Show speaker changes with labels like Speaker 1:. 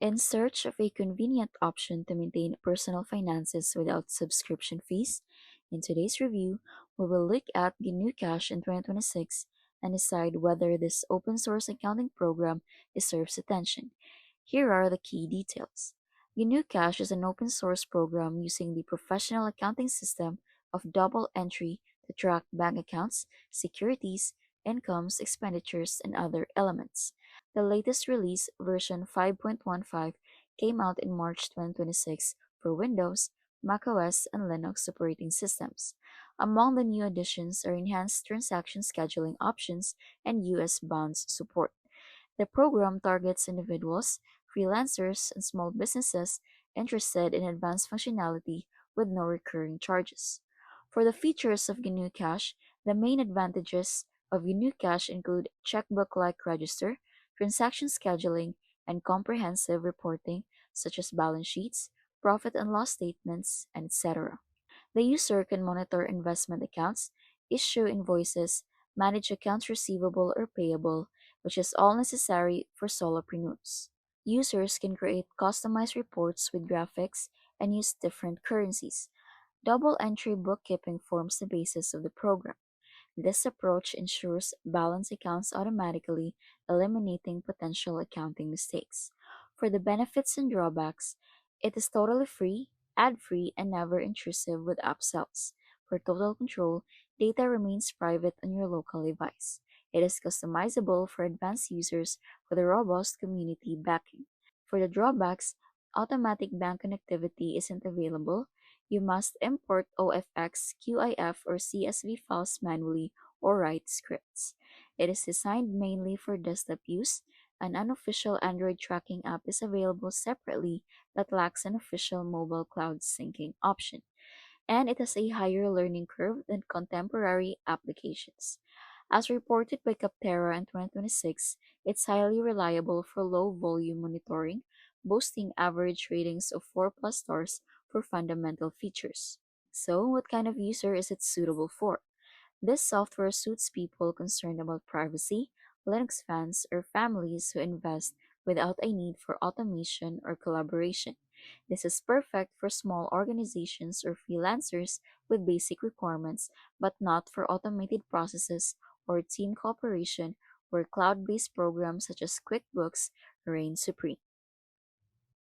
Speaker 1: In search of a convenient option to maintain personal finances without subscription fees, in today's review, we will look at GnuCash in 2026 and decide whether this open source accounting program deserves attention. Here are the key details. GnuCash is an open source program using the professional accounting system of double entry to track bank accounts, securities, incomes, expenditures, and other elements. The latest release, version 5.15, came out in March 2026 for Windows, macOS, and Linux operating systems. Among the new additions are enhanced transaction scheduling options and US bonds support. The program targets individuals, freelancers, and small businesses interested in advanced functionality with no recurring charges. For the features of GNU Cache, the main advantages of GNU Cache include checkbook-like register, transaction scheduling, and comprehensive reporting such as balance sheets, profit and loss statements, and etc. The user can monitor investment accounts, issue invoices, manage accounts receivable or payable, which is all necessary for solopreneurs. Users can create customized reports with graphics and use different currencies. Double entry bookkeeping forms the basis of the program. This approach ensures balance accounts automatically, eliminating potential accounting mistakes. For the benefits and drawbacks, it is totally free, ad-free, and never intrusive with upsells. For total control, data remains private on your local device. It is customizable for advanced users with a robust community backing. For the drawbacks, automatic bank connectivity isn't available. You must import OFX, QIF, or CSV files manually or write scripts. It is designed mainly for desktop use. An unofficial Android tracking app is available separately that lacks an official mobile cloud syncing option, and it has a higher learning curve than contemporary applications. As reported by Capterra in 2026, it's highly reliable for low volume monitoring, boasting average ratings of 4 plus stars for fundamental features. So, what kind of user is it suitable for? This software suits people concerned about privacy, Linux fans, or families who invest without a need for automation or collaboration. This is perfect for small organizations or freelancers with basic requirements, but not for automated processes or team cooperation where cloud based programs such as QuickBooks reign supreme.